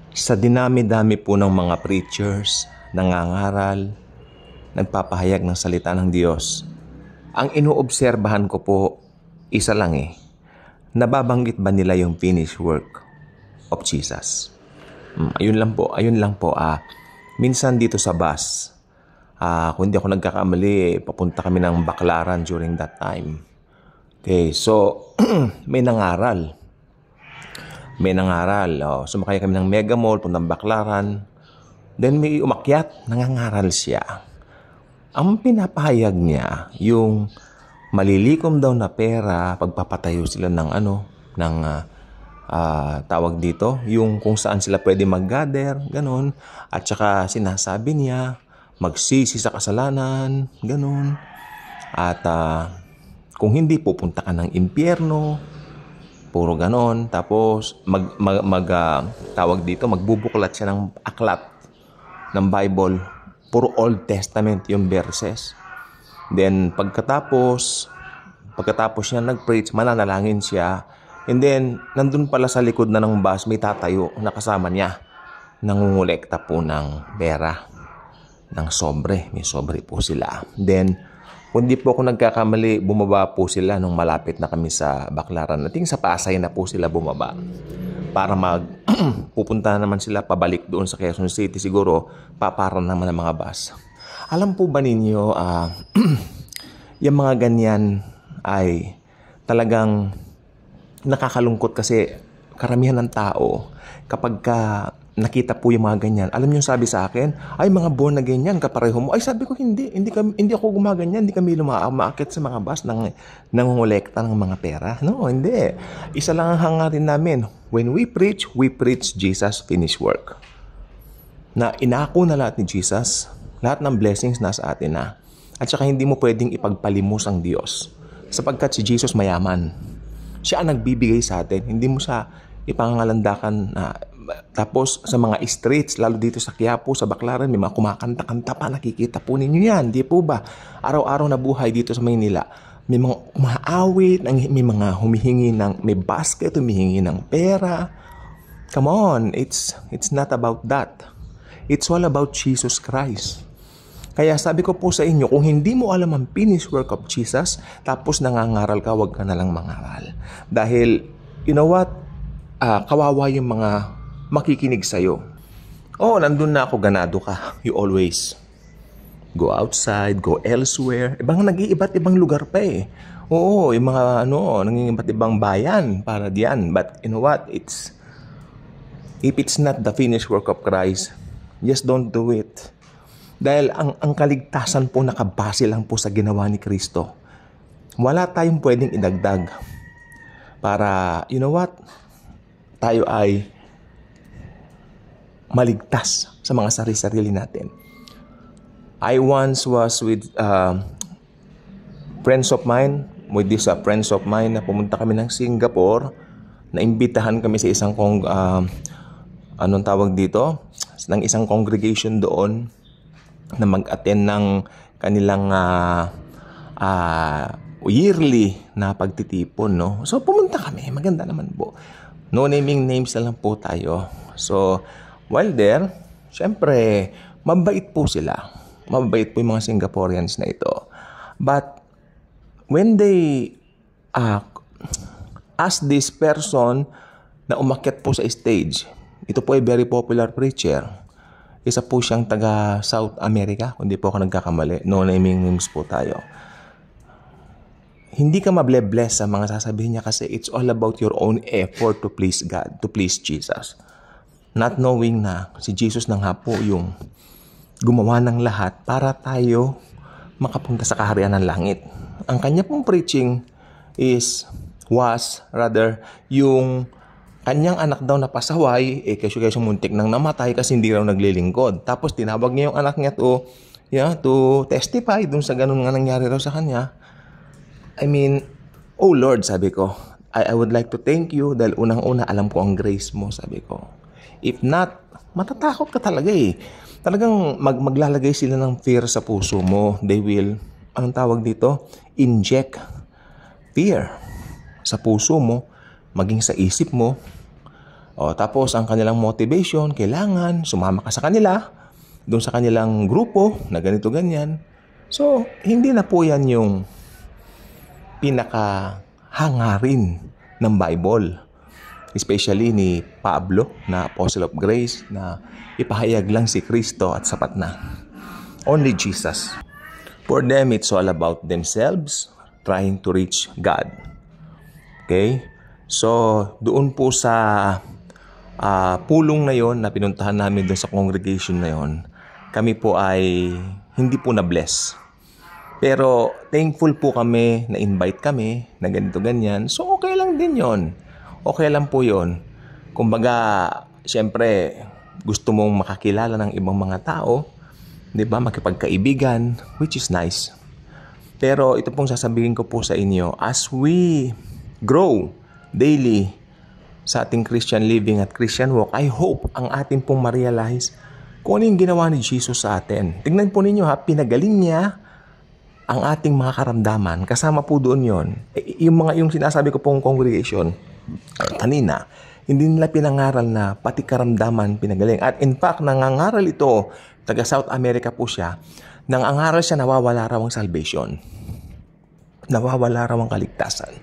Sa dinami-dami po ng mga preachers, nangangaral, nagpapahayag ng salita ng Diyos, ang inuobserbahan ko po, isa lang nababanggit ba nila yung finished work of Jesus? Ayun lang po. Minsan dito sa bus, kung hindi ako nagkakamali, papunta kami ng Baclaran during that time. Okay, so may nangaral. Sumakay kami ng Mega Mall, puntang Baclaran. Then may umakyat, nangangaral siya. Ang pinapahayag niya, yung malilikom daw na pera, pagpapatayo sila ng tawag dito, yung kung saan sila pwede mag-gather, ganun. At saka sinasabi niya, magsisi sa kasalanan, ganun. At kung hindi, pupunta ka ng impyerno, puro ganon. Tapos tawag dito, magbubuklat siya ng aklat ng Bible. Puro Old Testament yung verses. Then pagkatapos niya nag-preach, mananalangin siya. And then nandun pala sa likod na ng bus, may tatayo na kasama niya. Nangungulekta po ng pera, ng sobre. May sobre po sila. Then kung di po ako nagkakamali, bumaba po sila nung malapit na kami sa Baclaran. Nating sa Pasay na po sila bumaba. Para pupunta naman sila pabalik doon sa Quezon City. Siguro, paparan naman ng mga bus. Alam po ba ninyo, yung mga ganyan ay talagang nakakalungkot kasi karamihan ng tao, kapag nakita po yung mga ganyan. Alam niyo sabi sa akin, ay mga born na ganyan, kapareho mo. Ay sabi ko, hindi ako gumaganyan, hindi kami umaakit sa mga bus nangongolekta ng mga pera. No, hindi. Isa lang ang hangarin namin. When we preach Jesus finished work. Na inako na lahat ni Jesus, lahat ng blessings nasa atin na. At saka hindi mo pwedeng ipagpalimos ang Diyos. Sapagkat si Jesus mayaman. Siya ang nagbibigay sa atin. Hindi mo siya ipangangalandakan na tapos sa mga streets, lalo dito sa Quiapo, sa Baclaran, may mga kumakanta-kanta pa, nakikita po ninyo yan, di po ba? Araw-araw na buhay dito sa Maynila, may mga umaawit, may mga humihingi may basket, humihingi ng pera. Come on, it's not about that. It's all about Jesus Christ. Kaya sabi ko po sa inyo, kung hindi mo alam ang finished work of Jesus, tapos nangangaral ka, wag ka na lang mangaral. Dahil, you know what? Kawawa yung mga makikinig sa'yo. Nandun na ako, ganado ka. You always go outside, go elsewhere. Nag-iiba't ibang lugar pa Oo, yung mga nag-iiba't ibang bayan para diyan. But you know what? If it's not the finished work of Christ, just don't do it. Dahil ang kaligtasan po nakabase lang po sa ginawa ni Kristo. Wala tayong pwedeng idagdag para, you know what? Tayo ay maligtas sa mga sarili-sarili natin. I once was with friends of mine, na pumunta kami ng Singapore, naimbitahan kami sa isang ng isang congregation doon na mag-attend ng kanilang yearly na pagtitipon, no? So pumunta kami, maganda naman po. No naming names na lang po tayo. So while there, syempre, mabait po sila. Mabait po yung mga Singaporeans na ito. But, when they ask this person na umakyat po sa stage, ito po ay very popular preacher. Isa po siyang taga South America, kung di po ako nagkakamali. No naming names po tayo. Hindi ka mable-bless sa mga sasabihin niya kasi it's all about your own effort to please God, to please Jesus. Not knowing na si Jesus na nga po yung gumawa ng lahat para tayo makapunta sa kaharian ng langit. Ang kanya pong preaching was yung kanyang anak daw na pasaway, kasi muntik nang namatay kasi hindi raw naglilingkod. Tapos tinawag niya yung anak niya to testify dun sa ganun nga nangyari raw sa kanya. I mean, oh Lord, sabi ko, I would like to thank you dahil unang-una alam ko ang grace mo, sabi ko. If not, matatakot ka talaga Talagang maglalagay sila ng fear sa puso mo. They will, anong tawag dito? Inject fear sa puso mo, maging sa isip mo. O, tapos ang kanilang motivation, kailangan sumama ka sa kanila, doon sa kanilang grupo na ganito ganyan. So, hindi na po yan yung pinakahangarin ng Bible. Especially ni Pablo na Apostle of Grace na ipahayag lang si Kristo at sapat na. Only Jesus. For them, it's all about themselves trying to reach God. Okay? So, doon po sa pulong na yon na pinuntahan namin doon sa congregation na yon, kami po ay hindi po na-bless. Pero thankful po kami, na-invite kami, na ganito ganyan. So, okay lang din yon. Okay lang po yon. Kumbaga, siyempre, gusto mong makakilala ng ibang mga tao, di ba? Makipagkaibigan, which is nice. Pero ito pong sasabihin ko po sa inyo, as we grow daily sa ating Christian living at Christian walk, I hope ang ating pong ma-realize kung ano yung ginawa ni Jesus sa atin. Tingnan po ninyo pinagaling niya ang ating mga karamdaman. Kasama po doon yon. Yung sinasabi ko pong congregation, kanina, hindi nila pinangaral na pati karamdaman pinagaling. At in fact, nangangaral ito, taga South America po siya, nangangaral siya nawawala raw ang salvation. Nawawala raw ang kaligtasan.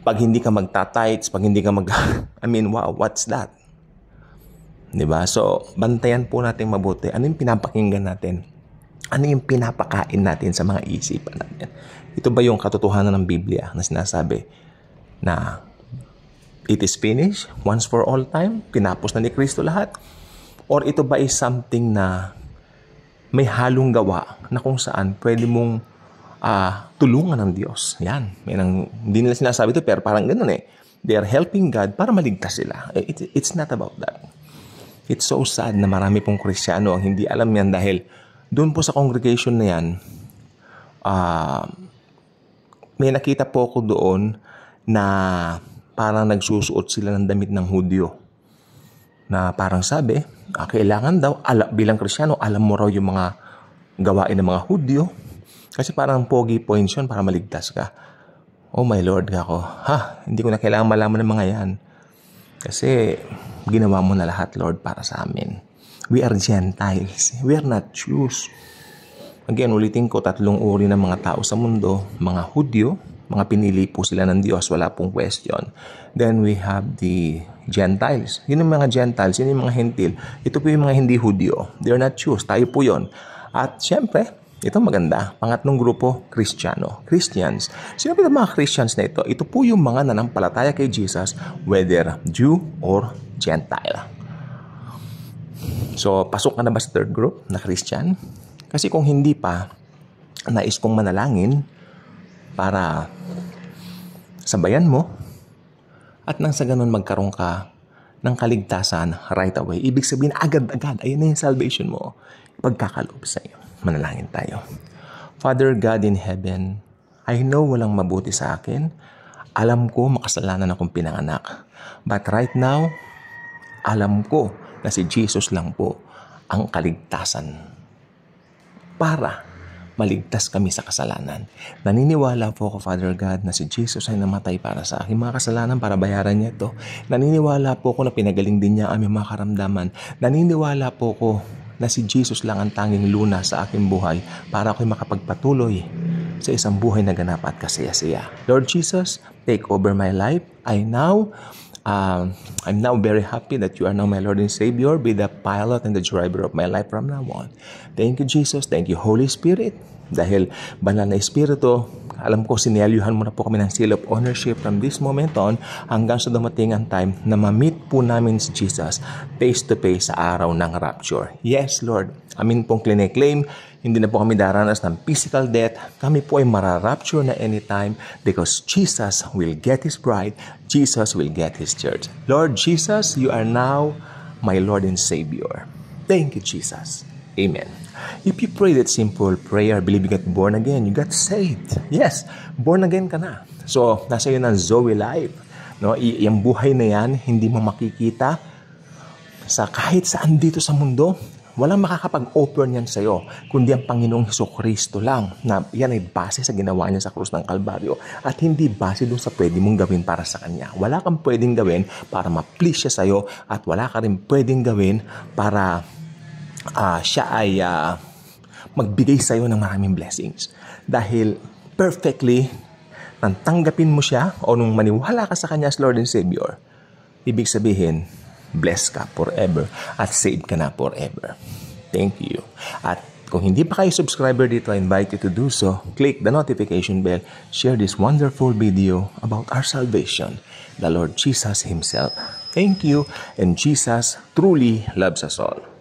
Pag hindi ka magta-tights, pag hindi ka wow, what's that? Diba? So, bantayan po natin mabuti. Ano yung pinapakinggan natin? Ano yung pinapakain natin sa mga isipan natin? Ito ba yung katotohanan ng Biblia na sinasabi na it is finished once for all time? Pinapos na ni Kristo lahat? Or ito ba is something na may halong gawa na kung saan pwede mong tulungan ng Diyos? Yan. Hindi nila sinasabi ito pero parang ganun eh. They are helping God para maligtas sila. It's not about that. It's so sad na marami pong Kristiyano ang hindi alam yan dahil doon po sa congregation na yan, may nakita po ako doon na parang nagsusuot sila ng damit ng Hudyo. Na parang sabi, kailangan daw, bilang Kristiyano, alam mo raw yung mga gawain ng mga Hudyo. Kasi parang pogi points yun para maligtas ka. Oh my Lord, ako, hindi ko na kailangan malaman ng mga yan. Kasi ginawa mo na lahat, Lord, para sa amin. We are Gentiles. We are not Jews. Again, ulitin ko, 3 uri ng mga tao sa mundo. Mga Hudyo, mga pinili po sila ng Diyos, wala pong question. Then we have the Gentiles. Yun yung mga Gentiles, yun yung mga Hentil. Ito po yung mga hindi Hudyo. They are not Jews. Tayo po yun. At syempre, ito maganda. Pangatlong grupo, Kristiyano. Christians. Sino ba yung mga Christians na ito? Ito po yung mga nanampalataya kay Jesus, whether Jew or Gentile. So, pasok ka na ba sa third group na Christian? Kasi kung hindi pa, nais kong manalangin para sabayan mo at nang sa ganun magkaroon ka ng kaligtasan right away. Ibig sabihin, agad-agad, ayun na yung salvation mo. Pagkakaloob sa iyo. Manalangin tayo. Father God in heaven, I know walang mabuti sa akin. Alam ko makasalanan akong pinanganak. But right now, alam ko na si Jesus lang po ang kaligtasan para maligtas kami sa kasalanan. Naniniwala po ako, Father God, na si Jesus ay namatay para sa aking mga kasalanan para bayaran niya ito. Naniniwala po ako na pinagaling din niya ang aming mga karamdaman. Naniniwala po ako na si Jesus lang ang tanging lunas sa aking buhay para ako'y makapagpatuloy sa isang buhay na ganap at kasaya-saya. Lord Jesus, take over my life. I'm now very happy that you are now my Lord and Savior. Be the pilot and the driver of my life from now on. Thank you, Jesus. Thank you, Holy Spirit. Dahil banal na Espiritu, alam ko sinyalyuhan mo na po kami ng seal of ownership from this moment on hanggang sa dumating ang time na ma-meet po namin si Jesus face to face sa araw ng rapture. Yes, Lord. Amin pong claim, hindi na po kami daranas ng physical death. Kami po ay mararapture na anytime because Jesus will get His bride. Jesus will get His church. Lord Jesus, you are now my Lord and Savior. Thank you, Jesus. Amen. If you pray that simple prayer, believe you got born again, you got saved. Yes, born again ka na. So, nasa iyo ng Zoe life. No? Yung buhay na yan, hindi mo makikita sa kahit saan dito sa mundo. walang makakapag-offer niyan sa'yo, kundi ang Panginoong Hesukristo lang, na yan ay base sa ginawa niya sa krus ng Kalbaryo at hindi base doon sa pwede mong gawin para sa Kanya. Wala kang pwedeng gawin para ma-please siya sa'yo at wala ka rin pwedeng gawin para siya ay magbigay sa'yo ng maraming blessings. Dahil perfectly nang tanggapin mo siya o nung maniwala ka sa Kanya as Lord and Savior, ibig sabihin, blessed ka forever at saved ka na forever. Thank you. At kung hindi pa kayo subscriber dito, I invite you to do so. Click the notification bell. Share this wonderful video about our salvation, the Lord Jesus Himself. Thank you, and Jesus truly loves us all.